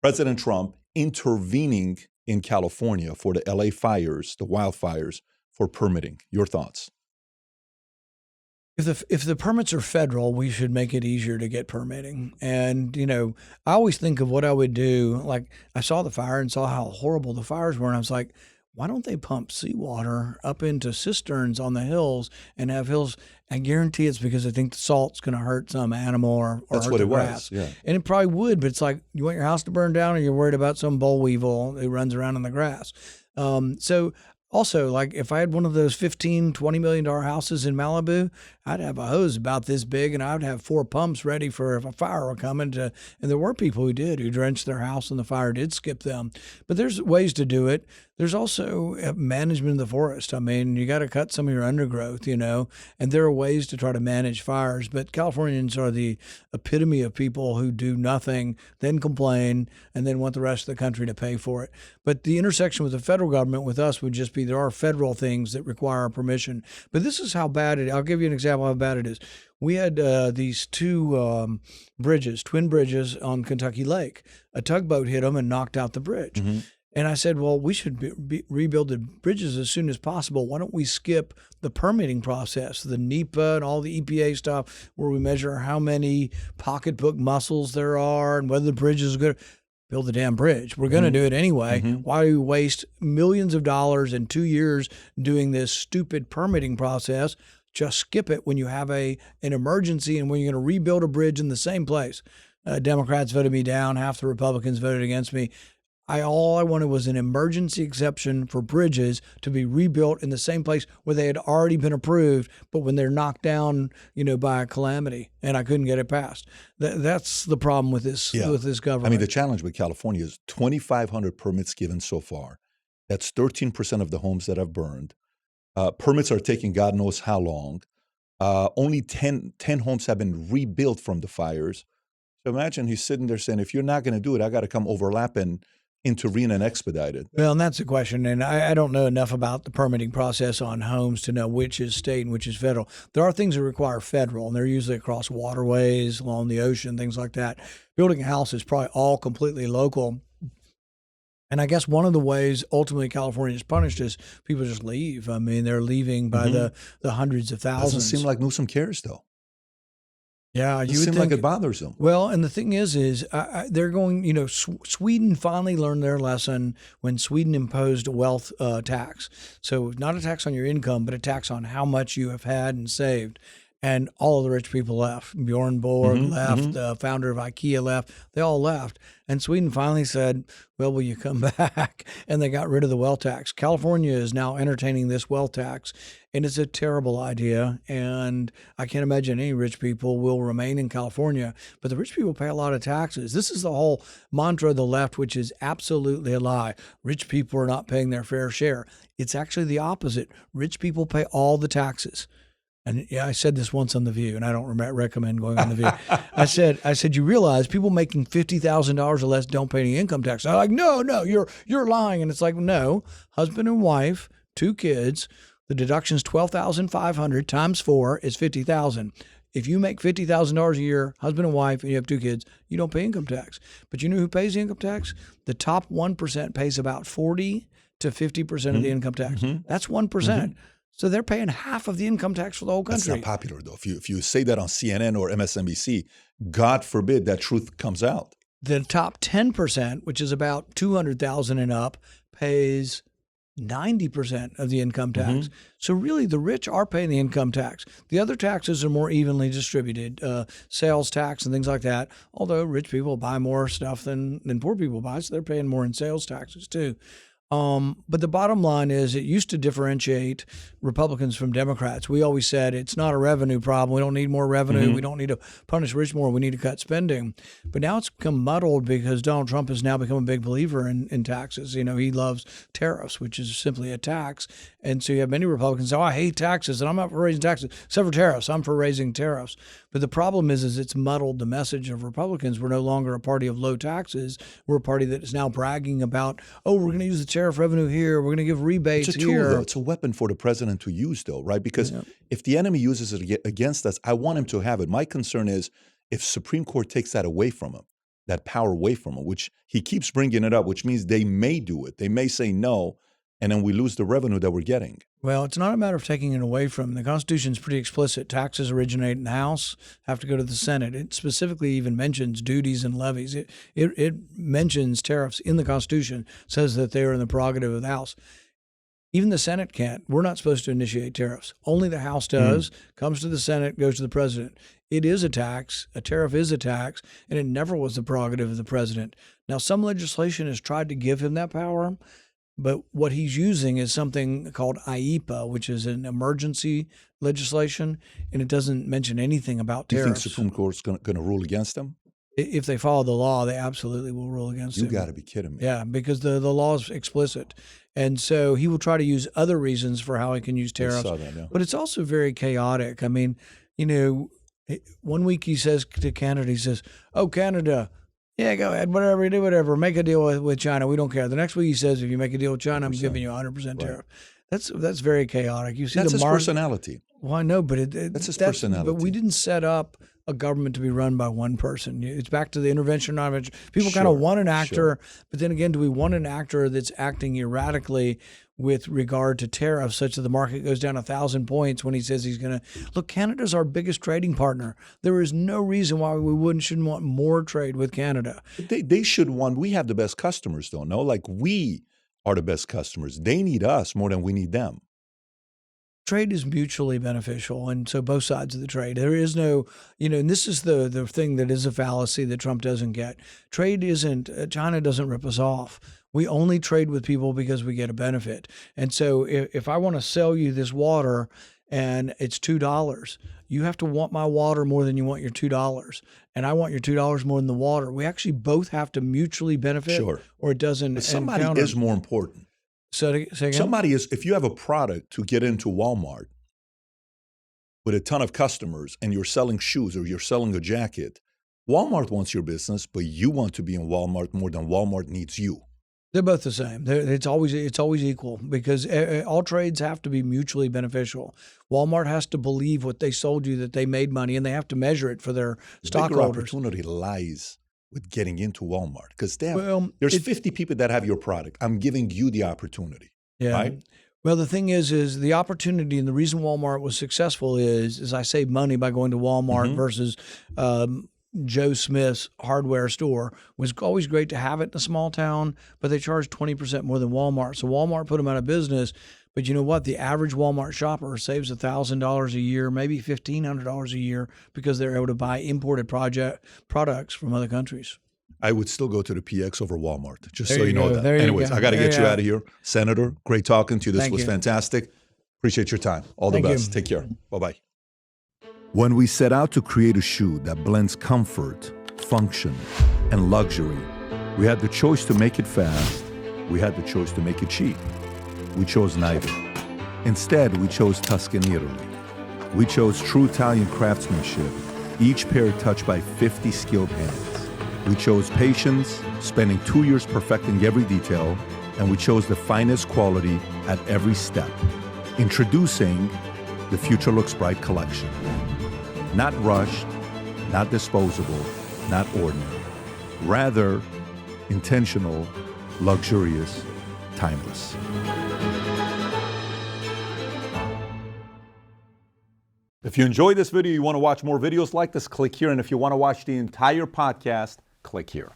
President Trump intervening in California for the LA fires, the wildfires, for permitting. Your thoughts? If the permits are federal, we should make it easier to get permitting. And, I always think of what I would do. Like, I saw the fire and saw how horrible the fires were. And I was like, why don't they pump seawater up into cisterns on the hills and have hills? I guarantee it's because I think the salt's going to hurt some animal or That's hurt what the it grass. was. Yeah. And it probably would, but it's like, you want your house to burn down or you're worried about some boll weevil who runs around in the grass. So also, like, if I had one of those $15-20 million houses in Malibu, I'd have a hose about this big, and I would have 4 pumps ready for if a fire were coming. And there were people who drenched their house, and the fire did skip them. But there's ways to do it. There's also management of the forest. I mean, you got to cut some of your undergrowth, and there are ways to try to manage fires. But Californians are the epitome of people who do nothing, then complain, and then want the rest of the country to pay for it. But the intersection with the federal government with us would just be there are federal things that require permission. But this is how bad it is. I'll give you an example of how bad it is. We had these 2 bridges, twin bridges on Kentucky Lake. A tugboat hit them and knocked out the bridge. Mm-hmm. And I said, well, we should rebuild the bridges as soon as possible. Why don't we skip the permitting process, the NEPA and all the EPA stuff where we measure how many pocketbook mussels there are and whether the bridge is good. Build the damn bridge. We're going to do it anyway. Mm-hmm. Why do we waste millions of dollars and 2 years doing this stupid permitting process? Just skip it when you have an emergency and when you're going to rebuild a bridge in the same place. Democrats voted me down. Half the Republicans voted against me. All I wanted was an emergency exception for bridges to be rebuilt in the same place where they had already been approved, but when they're knocked down, by a calamity, and I couldn't get it passed. That's the problem with this government. I mean, the challenge with California is 2,500 permits given so far. That's 13% of the homes that have burned. Permits are taking God knows how long. Only 10 homes have been rebuilt from the fires. So imagine he's sitting there saying, if you're not going to do it, I got to come overlap and intervene and expedite it. Well, and that's the question. And I don't know enough about the permitting process on homes to know which is state and which is federal. There are things that require federal, and they're usually across waterways, along the ocean, things like that. Building a house is probably all completely local. And I guess one of the ways ultimately California is punished is people just leave. I mean, they're leaving by the hundreds of thousands. Doesn't seem like Newsom cares, though. Yeah, you would think like it bothers them. Well, and the thing is they're going. Sweden finally learned their lesson when Sweden imposed a wealth tax. So not a tax on your income, but a tax on how much you have had and saved. And all of the rich people left. Bjorn Borg left. The founder of IKEA left. They all left. And Sweden finally said, well, will you come back? And they got rid of the wealth tax. California is now entertaining this wealth tax, and it's a terrible idea. And I can't imagine any rich people will remain in California. But the rich people pay a lot of taxes. This is the whole mantra of the left, which is absolutely a lie. Rich people are not paying their fair share. It's actually the opposite. Rich people pay all the taxes. And yeah, I said this once on The View, and I don't recommend going on The View. I said, you realize people making $50,000 or less don't pay any income tax. I'm like, no, you're lying. And it's like, no, husband and wife, 2 kids, the deduction's $12,500 times 4 is $50,000. If you make $50,000 a year, husband and wife, and you have 2 kids, you don't pay income tax. But you know who pays the income tax? The top 1% pays about 40 to 50% of the income tax. That's 1%. So they're paying half of the income tax for the whole country. That's not popular, though. If you say that on CNN or MSNBC, God forbid that truth comes out. The top 10%, which is about $200,000 and up, pays 90% of the income tax. So really, the rich are paying the income tax. The other taxes are more evenly distributed, sales tax and things like that. Although rich people buy more stuff than poor people buy, so they're paying more in sales taxes too. But the bottom line is it used to differentiate Republicans from Democrats. We always said it's not a revenue problem. We don't need more revenue. We don't need to punish rich more. We need to cut spending. But now it's become muddled because Donald Trump has now become a big believer in taxes. He loves tariffs, which is simply a tax. And so you have many Republicans say, I hate taxes, and I'm not for raising taxes, except for tariffs. I'm for raising tariffs. But the problem is it's muddled the message of Republicans. We're no longer a party of low taxes. We're a party that is now bragging about, we're going to use the tariff revenue here. We're going to give rebates here. It's a tool, though. It's a weapon for the president to use, though, right? Because if the enemy uses it against us, I want him to have it. My concern is if Supreme Court takes that away from him, that power away from them, which he keeps bringing it up, which means they may do it. They may say no, and then we lose the revenue that we're getting. Well, it's not a matter of taking it away from them. The Constitution is pretty explicit. Taxes originate in the House, have to go to the Senate. It specifically even mentions duties and levies. It mentions tariffs in the Constitution, says that they are in the prerogative of the House. Even the Senate can't. We're not supposed to initiate tariffs. Only the House does, comes to the Senate, goes to the president. It is a tax. A tariff is a tax, and it never was the prerogative of the president. Now, some legislation has tried to give him that power, but what he's using is something called IEPA, which is an emergency legislation, and it doesn't mention anything about Do you tariffs. think Supreme Court's going to rule against them? If they follow the law, they absolutely will rule against him. You got to be kidding me. Yeah, because the law is explicit. And so he will try to use other reasons for how he can use tariffs. I saw that, yeah. But it's also very chaotic. I mean, you know, one week he says to Canada, he says, "Oh, Canada, yeah, go ahead, whatever you do, whatever. Make a deal with China. We don't care." The next week he says, "If you make a deal with China, I'm giving you 100% tariff." That's very chaotic. You see, that's his personality. Well, I know, but that's his personality. But we didn't set up a government to be run by one person. It's back to the intervention, non-intervention. People kind of want an actor, but then again, do we want an actor that's acting erratically with regard to tariffs, such that the market goes down 1,000 points when he says he's going to look? Canada's our biggest trading partner. There is no reason why we shouldn't want more trade with Canada. They should want. We have the best customers, though. No, like we are the best customers. They need us more than we need them. Trade is mutually beneficial, and so both sides of the trade. There is no, and this is the thing that is a fallacy that Trump doesn't get. Trade isn't, China doesn't rip us off. We only trade with people because we get a benefit. And so if I want to sell you this water and it's $2, you have to want my water more than you want your $2. And I want your $2 more than the water. We actually both have to mutually benefit, or it doesn't. But somebody is more important. Say again? Somebody is, if you have a product to get into Walmart with a ton of customers and you're selling shoes or you're selling a jacket, Walmart wants your business, but you want to be in Walmart more than Walmart needs you. They're both the same. It's always equal, because all trades have to be mutually beneficial. Walmart has to believe what they sold you, that they made money, and they have to measure it for their stockholders. The opportunity lies with getting into Walmart, because there's 50 people that have your product. I'm giving you the opportunity, right? Well, the thing is the opportunity, and the reason Walmart was successful is I saved money by going to Walmart versus Joe Smith's hardware store. It was always great to have it in a small town, but they charged 20% more than Walmart. So Walmart put them out of business. But you know what? The average Walmart shopper saves $1,000 a year, maybe $1,500 a year, because they're able to buy imported products from other countries. I would still go to the PX over Walmart, just so you know that. There Anyways, I got to get you out of here. Senator, great talking to you. This was fantastic. Appreciate your time. All the best. Take care. Bye-bye. When we set out to create a shoe that blends comfort, function, and luxury, we had the choice to make it fast. We had the choice to make it cheap. We chose neither. Instead, we chose Tuscany, Italy. We chose true Italian craftsmanship, each pair touched by 50 skilled hands. We chose patience, spending 2 years perfecting every detail, and we chose the finest quality at every step. Introducing the Future Looks Bright collection. Not rushed, not disposable, not ordinary. Rather, intentional, luxurious, timeless. If you enjoyed this video, you want to watch more videos like this, click here. And if you want to watch the entire podcast, click here.